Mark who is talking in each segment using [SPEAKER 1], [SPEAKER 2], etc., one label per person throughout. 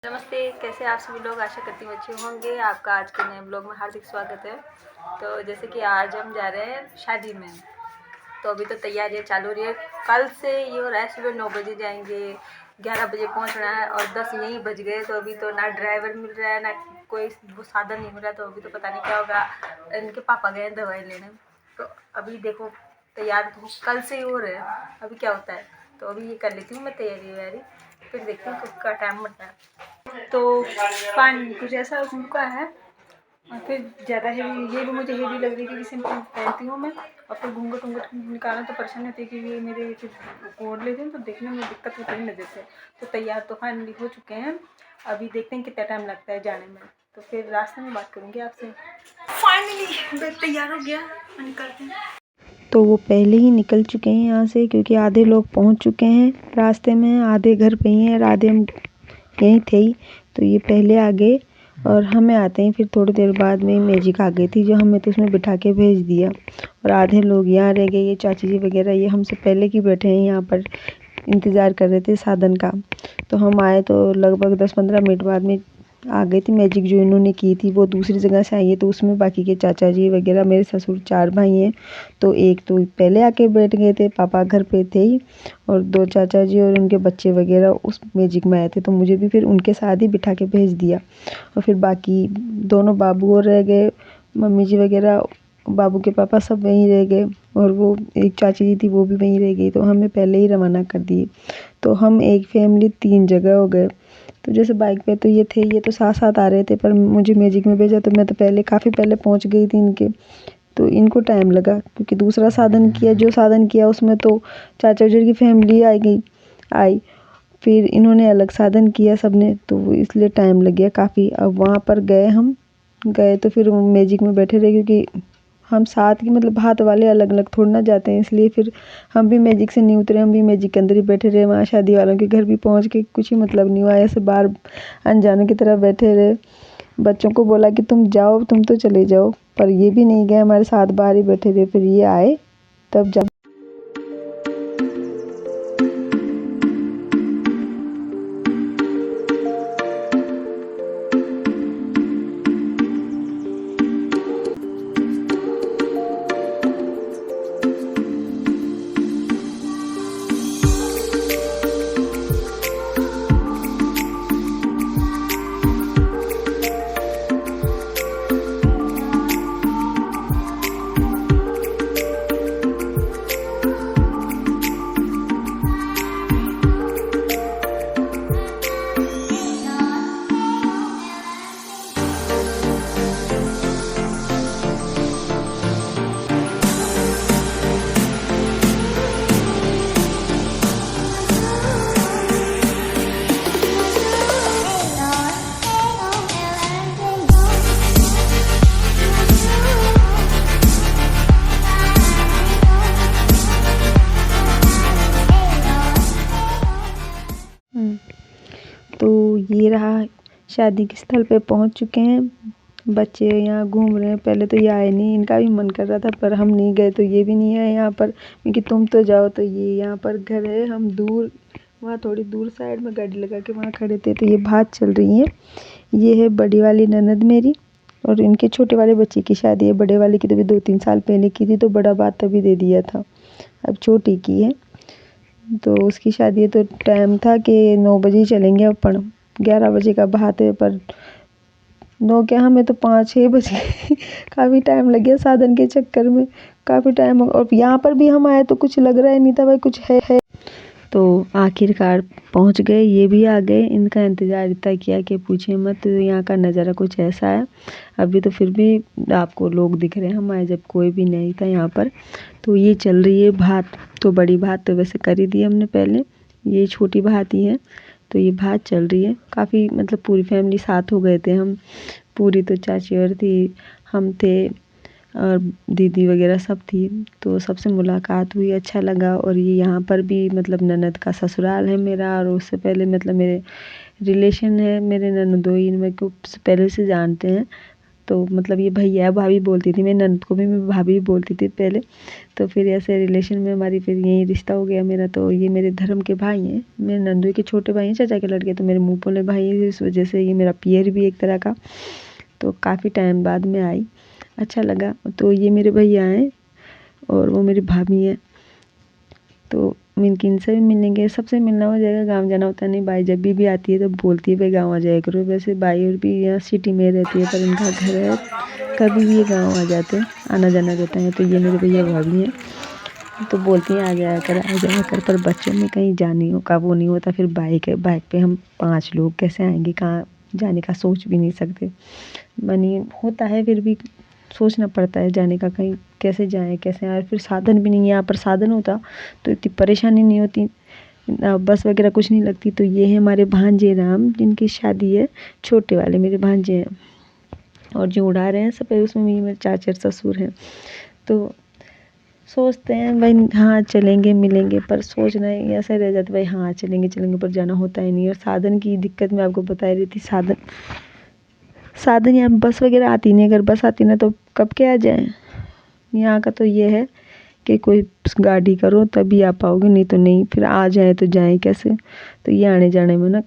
[SPEAKER 1] नमस्ते, कैसे आप सभी लोग। आशा करती हूँ अच्छे होंगे। आपका आज के नए ब्लॉग में हार्दिक स्वागत है। तो जैसे कि आज हम जा रहे हैं शादी में, तो अभी तो तैयारियाँ चालू हो रही है। कल से ये हो रहा है सुबह 9 बजे जाएंगे, 11 बजे पहुँचना है और 10 यहीं बज गए। तो अभी तो ना ड्राइवर मिल रहा है ना कोई वो साधन नहीं मिल रहा। तो अभी तो पता नहीं क्या होगा। इनके पापा गए हैं दवाई लेने, तो अभी देखो तैयार तो कल से ही हो रहे हैं, अभी क्या होता है। तो अभी ये कर लेती हूँ मैं तैयारी वैयारी, फिर देखती हूँ कब का टाइम बनता है। तो पानी कुछ ऐसा उनका है और फिर ज़्यादा हेवी, ये भी मुझे हेवी लग रही है क्योंकि सिंपल पहनती हूँ मैं। और फिर घूंघट वूंघट निकालना तो परेशानी होती है क्योंकि ये मेरे फिर ओढ़ लेते हैं तो देखने में दिक्कत होती है नज़र से। तो तैयार तो फाइनली हो चुके हैं, अभी देखते हैं कितना टाइम लगता है जाने में। तो फिर रास्ते में बात करूँगी आपसे। फाइनली बैग तैयार हो गया, निकलते हैं।
[SPEAKER 2] तो वो पहले ही निकल चुके हैं यहाँ से क्योंकि आधे लोग पहुँच चुके हैं रास्ते में, आधे घर पे ही हैं और आधे हम यहीं थे ही। तो ये पहले आ गए और हमें आते हैं फिर थोड़ी देर बाद में मैजिक आ गई थी जो हमें तो उसमें बिठा के भेज दिया। और आधे लोग यहाँ रह गए, ये चाची जी वगैरह ये हमसे पहले की बैठे हैं यहाँ पर, इंतज़ार कर रहे थे साधन का। तो हम आए तो लगभग 10-15 मिनट बाद में आ गई थी। मैजिक जो इन्होंने की थी वो दूसरी जगह से आई है, तो उसमें बाकी के चाचा जी वगैरह, मेरे ससुर 4 भाई हैं। तो एक तो पहले आके बैठ गए थे, पापा घर पे थे ही, और 2 चाचा जी और उनके बच्चे वगैरह उस मैजिक में आए थे। तो मुझे भी फिर उनके साथ ही बिठा के भेज दिया। और फिर बाकी दोनों बाबू और रह गए, मम्मी जी वगैरह, बाबू के पापा सब वहीं रह गए, और वो एक चाची जी थी वो भी वहीं रह गई। तो हमें पहले ही रवाना कर दिए। तो हम एक फैमिली 3 जगह हो गए। तो जैसे बाइक पे तो ये थे, ये तो साथ साथ आ रहे थे, पर मुझे मैजिक में भेजा तो मैं तो पहले काफ़ी पहले पहुंच गई थी इनके। तो इनको टाइम लगा क्योंकि दूसरा साधन किया, जो साधन किया उसमें तो चाचा जी की फैमिली आई, फिर इन्होंने अलग साधन किया सबने, तो इसलिए टाइम लग गया काफ़ी। अब वहाँ पर हम गए तो फिर मैजिक में बैठे रहे क्योंकि हम साथ की मतलब हाथ वाले अलग अलग थोड़ी ना जाते हैं, इसलिए फिर हम भी मैजिक से नहीं उतरे, हम भी मैजिक के अंदर ही बैठे रहे। वहाँ शादी वालों के घर भी पहुँच के कुछ ही मतलब नहीं हुआ, ऐसे बाहर अनजानों की तरह बैठे रहे। बच्चों को बोला कि तुम जाओ, तुम तो चले जाओ, पर ये भी नहीं गए, हमारे साथ बाहर ही बैठे रहे। फिर ये आए तब जब तो ये रहा, शादी के स्थल पे पहुंच चुके हैं। बच्चे यहाँ घूम रहे हैं, पहले तो ये आए नहीं, इनका भी मन कर रहा था पर हम नहीं गए तो ये भी नहीं आए यहाँ पर, क्योंकि तुम तो जाओ। तो ये यहाँ पर घर है, हम दूर वहाँ थोड़ी दूर साइड में गाड़ी लगा के वहाँ खड़े थे। तो ये बात चल रही है, ये है बड़ी वाली ननद मेरी, और इनके छोटे वाले बच्चे की शादी है। बड़े वाले की तो भी 2-3 साल पहले की थी, तो बड़ा बात तभी दे दिया था, अब छोटी की है। तो उसकी शादी है, तो टाइम था कि 9 बजे ही चलेंगे अपन, 11 बजे का बात है, पर 9 क्या, हमें तो 5-6 बज गए। काफ़ी टाइम लग गया साधन के चक्कर में, काफ़ी टाइम। और यहाँ पर भी हम आए तो कुछ लग रहा ही नहीं था भाई कुछ है। तो आखिरकार पहुँच गए, ये भी आ गए। इनका इंतज़ार इतना किया कि पूछे मत। तो यहाँ का नज़ारा कुछ ऐसा है। अभी तो फिर भी आपको लोग दिख रहे हैं, हम आए जब कोई भी नहीं था यहाँ पर। तो ये चल रही है भात, तो बड़ी भात तो वैसे कर ही दी हमने पहले, ये छोटी भात ही है। तो ये भात चल रही है, काफ़ी मतलब पूरी फैमिली साथ हो गए थे हम, पूरी तो चाची और थी, हम थे और दीदी वगैरह सब थी। तो सबसे मुलाकात हुई, अच्छा लगा। और ये यहाँ पर भी मतलब ननद का ससुराल है मेरा, और उससे पहले मतलब मेरे रिलेशन है, मेरे ननदोई, मेरे को पहले से जानते हैं। तो मतलब ये भैया भाभी बोलती थी, मेरी ननद को भी मैं भाभी बोलती थी पहले। तो फिर ऐसे रिलेशन में हमारी फिर यही रिश्ता हो गया मेरा। तो ये मेरे धर्म के भाई हैं, मेरे नंदू के छोटे भाई हैं, चाचा के लड़के, तो मेरे मुँह बोले भाई हैं, इस वजह से ये मेरा पियर भी एक तरह का। तो काफ़ी टाइम बाद में आई, अच्छा लगा। तो ये मेरे भैया हैं और वो मेरी भाभी हैं। तो इनसे भी मिलेंगे, सबसे मिलना हो जाएगा, गांव जाना होता नहीं। बाई जब भी आती है तो बोलती है भाई गांव आ जाया करो। वैसे बाई और भी यहाँ सिटी में रहती है, पर इनका घर है, कभी भी ये गांव आ जाते हैं, आना जाना रहता है। तो ये मेरे भैया भाभी हैं, तो बोलती हैं आ जाया कर। पर बच्चों में कहीं जाने का वो नहीं होता। फिर बाइक पे हम 5 लोग कैसे आएंगे, कहाँ जाने का सोच भी नहीं सकते। मनी होता है फिर भी सोचना पड़ता है जाने का, कहीं कैसे जाएं कैसे आए। फिर साधन भी नहीं है, यहाँ पर साधन होता तो इतनी परेशानी नहीं होती, बस वगैरह कुछ नहीं लगती। तो ये है हमारे भांजे राम, जिनकी शादी है, छोटे वाले मेरे भांजे हैं। और जो उड़ा रहे हैं सब, उसमें भी मेरे चाचा ससुर हैं। तो सोचते हैं भाई हाँ चलेंगे मिलेंगे, पर सोचना ही ऐसा रह जाता है भाई हाँ चलेंगे, पर जाना होता ही नहीं। और साधन की दिक्कत मैं आपको बता रही थी, साधन यहाँ बस वगैरह आती नहीं। अगर बस आती ना तो कब के आ जाएं। यहाँ का तो ये है कि कोई गाड़ी करो तभी आ पाओगे, नहीं तो नहीं। फिर आ जाए तो जाएं कैसे। तो ये आने जाने में ना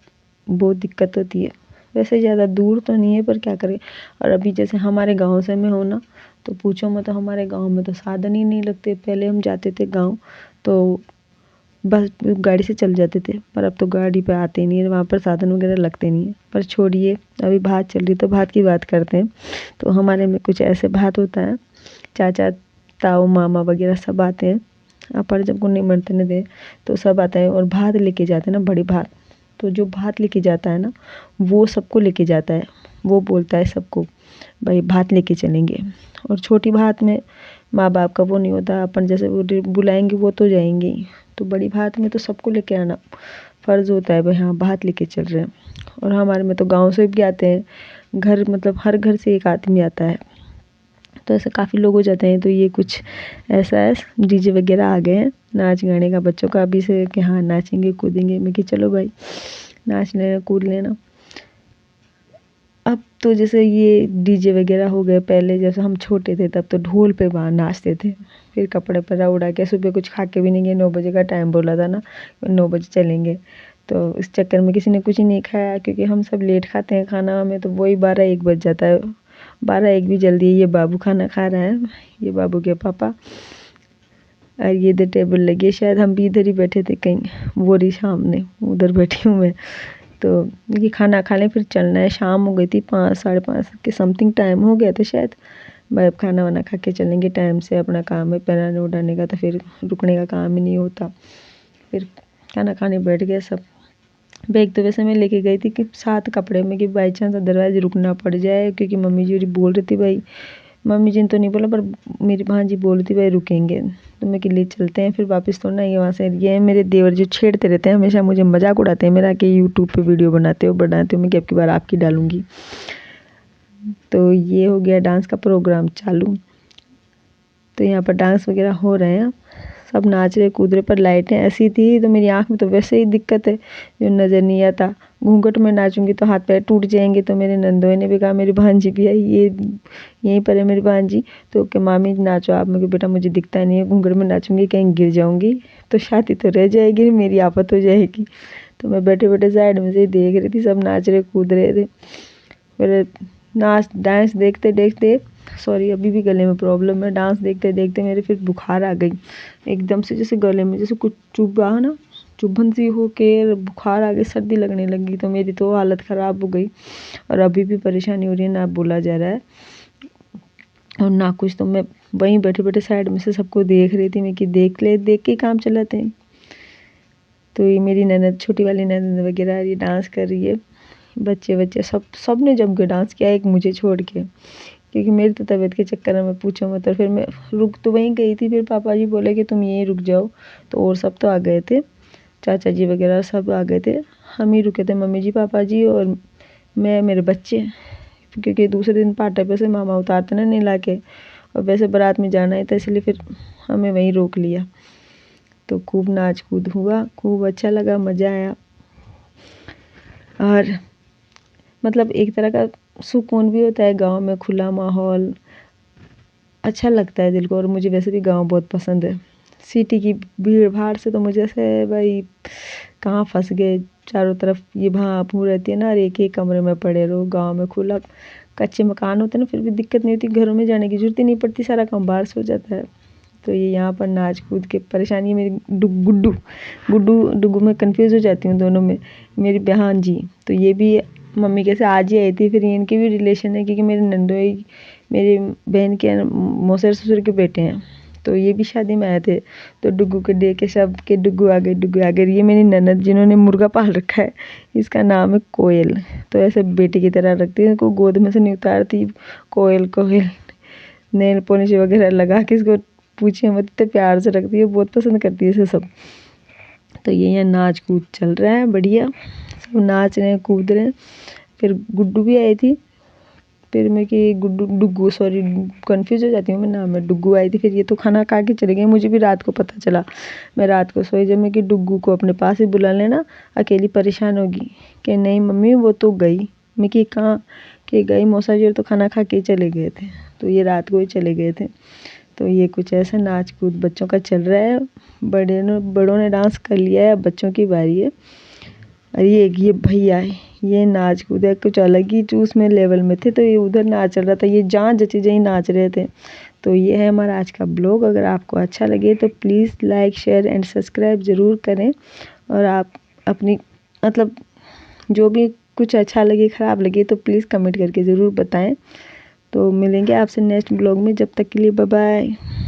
[SPEAKER 2] बहुत दिक्कत होती है। वैसे ज़्यादा दूर तो नहीं है, पर क्या करें। और अभी जैसे हमारे गांव से मैं हो ना, तो पूछो मत, तो हमारे गांव में तो साधन ही नहीं लगते। पहले हम जाते थे गांव तो बस गाड़ी से चल जाते थे, पर अब तो गाड़ी पे आते नहीं है, वहाँ पर साधन वगैरह लगते नहीं है। पर छोड़िए, अभी भात चल रही तो भात की बात करते हैं। तो हमारे में कुछ ऐसे भात होता है, चाचा ताऊ मामा वगैरह सब आते हैं। पर जब को निमंत्रण दे तो सब आता है और भात लेके जाते हैं ना, बड़ी भात। तो जो भात लेके जाता है ना, वो सबको लेके जाता है, वो बोलता है सबको भाई भात लेके चलेंगे। और छोटी भात में माँ बाप का वो नहीं होता, अपन जैसे वो बुलाएंगे वो तो जाएंगे ही। तो बड़ी भात में तो सबको लेके आना फ़र्ज़ होता है भाई हाँ भात लेके चल रहे हैं। और हमारे में तो गांव से भी आते हैं, घर मतलब हर घर से एक आदमी आता है, तो ऐसे काफ़ी लोग हो जाते हैं। तो ये कुछ ऐसा है, डीजे वगैरह आ गए हैं, नाच गाने का बच्चों का अभी से कि हाँ नाचेंगे कूदेंगे। मैं कि चलो भाई नाच लेना कूद लेना। अब तो जैसे ये डीजे वगैरह हो गए, पहले जैसे हम छोटे थे तब तो ढोल पे बाहर नाचते थे। फिर कपड़े पर उड़ा के, सुबह कुछ खा के भी नहीं गए, 9 बजे का टाइम बोला था ना, 9 बजे चलेंगे। तो इस चक्कर में किसी ने कुछ ही नहीं खाया, क्योंकि हम सब लेट खाते हैं खाना, हमें तो वही 12-1 बज जाता है। 12-1 भी जल्दी है। ये बाबू खाना खा रहा है, ये बाबू के पापा, और ये इधर टेबल लगी है, शायद हम भी इधर ही बैठे थे कहीं, वो रही सामने, उधर बैठी हूँ मैं। तो ये खाना खा लें फिर चलना है। शाम हो गई थी, 5-5:30 के समथिंग टाइम हो गया था शायद। भाई अब खाना वाना खा के चलेंगे, टाइम से अपना काम है पहनाने उड़ाने का, तो फिर रुकने का काम ही नहीं होता। फिर खाना खाने बैठ गए सब। बैग तो वैसे मैं लेके गई थी कि साथ कपड़े में, कि बाई चांस अदरवाइज रुकना पड़ जाए, क्योंकि मम्मी जी बोल रही थी भाई, मम्मी जी ने तो नहीं बोला पर मेरी भांजी बोल रही थी भाई रुकेंगे। तो मैं कि ले चलते हैं फिर वापस तो ना। ये वहाँ से ये मेरे देवर जो छेड़ते रहते हैं हमेशा, मुझे मजाक उड़ाते हैं मेरा कि यूट्यूब पे वीडियो बनाते हो मैं कि अब की बार आपकी डालूंगी। तो ये हो गया डांस का प्रोग्राम चालू। तो यहाँ पर डांस वगैरह हो रहे हैं, सब नाच रहे कूद रहे, पर लाइटें ऐसी थी तो मेरी आँख में तो वैसे ही दिक्कत है, जो नज़र नहीं आता। घूंघट में नाचूंगी तो हाथ पैर टूट जाएंगे। तो मेरे नंदोई ने भी कहा, मेरी भांजी भी आई, ये यहीं पर है मेरी भांजी, तो कि मामी नाचो आप। मैं बेटा मुझे दिखता नहीं है, घूंघट में नाचूंगी कहीं गिर जाऊंगी तो शादी तो रह जाएगी, मेरी आफत हो जाएगी। तो मैं बैठे बैठे साइड में से ही देख रही थी, सब नाच रहे कूद रहे थे। फिर नाच डांस देखते देखते, सॉरी अभी भी गले में प्रॉब्लम है, डांस देखते देखते मेरे फिर बुखार आ गई एकदम से, जैसे गले में जैसे कुछ चुभा ना, चुभन सी हो के बुखार आ गई, सर्दी लगने लगी। तो मेरी तो हालत ख़राब हो गई, और अभी भी परेशानी हो रही है, ना बोला जा रहा है और ना कुछ। तो मैं वहीं बैठे बैठे साइड में से सबको देख रही थी, मैं कि देख के काम चलाते हैं। तो ये मेरी ननद, छोटी वाली ननद वगैरह ये डांस कर रही है, बच्चे सब ने जम के डांस किया, एक मुझे छोड़ के, क्योंकि मेरी तो तबीयत के चक्कर में पूछो मत। और फिर मैं रुक तो वहीं गई थी, फिर पापा जी बोले कि तुम यहीं रुक जाओ। तो और सब तो आ गए थे, चाचा जी वगैरह सब आ गए थे, हम ही रुके थे, मम्मी जी पापा जी और मैं, मेरे बच्चे। क्योंकि दूसरे दिन पाटा पे से मामा उतारते ना नहीं ला के, और वैसे बारात में जाना है था, इसलिए फिर हमें वहीं रोक लिया। तो खूब नाच कूद हुआ, खूब अच्छा लगा, मज़ा आया। और मतलब एक तरह का सुकून भी होता है गांव में, खुला माहौल अच्छा लगता है दिल को। और मुझे वैसे भी गांव बहुत पसंद है। सिटी की भीड़ भाड़ से तो मुझे ऐसे भाई कहाँ फंस गए, चारों तरफ ये भाप रहती है ना, और एक एक कमरे में पड़े रहो। गांव में खुला कच्चे मकान होते हैं ना, फिर भी दिक्कत नहीं होती, घरों में जाने की जरूरत ही नहीं पड़ती, सारा काम बाहर से हो जाता है। तो ये यहाँ पर नाच कूद के परेशानी मेरी गुड्डू गुड्डू डुगू में कंफ्यूज हो जाती हूँ दोनों में। मेरी बहन जी तो ये भी मम्मी कैसे आज ही आई थी, फिर इनके भी रिलेशन है क्योंकि मेरे नंदोई मेरी बहन के मौसेर ससुर के बेटे हैं, तो ये भी शादी में आए थे। तो डुगू के देख के सब के डुगू आ गए डुगू आ गए। ये मेरी ननद जिन्होंने मुर्गा पाल रखा है, इसका नाम है कोयल। तो ऐसे बेटे की तरह रखती है, इनको गोद में से नहीं उतारती, कोयल कोयल नेल पॉलिश वगैरह लगा के इसको पूछे मत, इतने प्यार से रखती है, बहुत पसंद करती है इसे सब। तो ये यहाँ नाच कूद चल रहा है बढ़िया, सब नाच रहे हैं कूद रहे हैं। फिर गुड्डू भी आई थी, फिर मैं कि गुड्डू डुग्गू सॉरी कंफ्यूज हो जाती हूँ मैं नाम में। डुग्गू आई थी, फिर ये तो खाना खा के चले गए, मुझे भी रात को पता चला। मैं रात को सोई जब मैं कि डुग्गू को अपने पास ही बुला लेना, अकेली परेशान होगी। कि नहीं मम्मी वो तो गई। मैं कि कहाँ कि गई मौसा जी, तो खाना खा के चले गए थे, तो ये रात को ही चले गए थे। तो ये कुछ ऐसा नाच कूद बच्चों का चल रहा है। बड़ों ने डांस कर लिया है, अब बच्चों की बारी है। और ये भैया है, ये नाच कूद है कुछ अलग ही चूस में लेवल में थे, तो ये उधर नाच रहा था, ये जहाँ जची जहीं नाच रहे थे। तो ये है हमारा आज का ब्लॉग। अगर आपको अच्छा लगे तो please like share and subscribe ज़रूर करें। और आप अपनी मतलब जो भी कुछ अच्छा लगे ख़राब लगे तो प्लीज़ कमेंट करके ज़रूर बताएं। तो मिलेंगे आपसे नेक्स्ट ब्लॉग में, जब तक के लिए बाय बाय।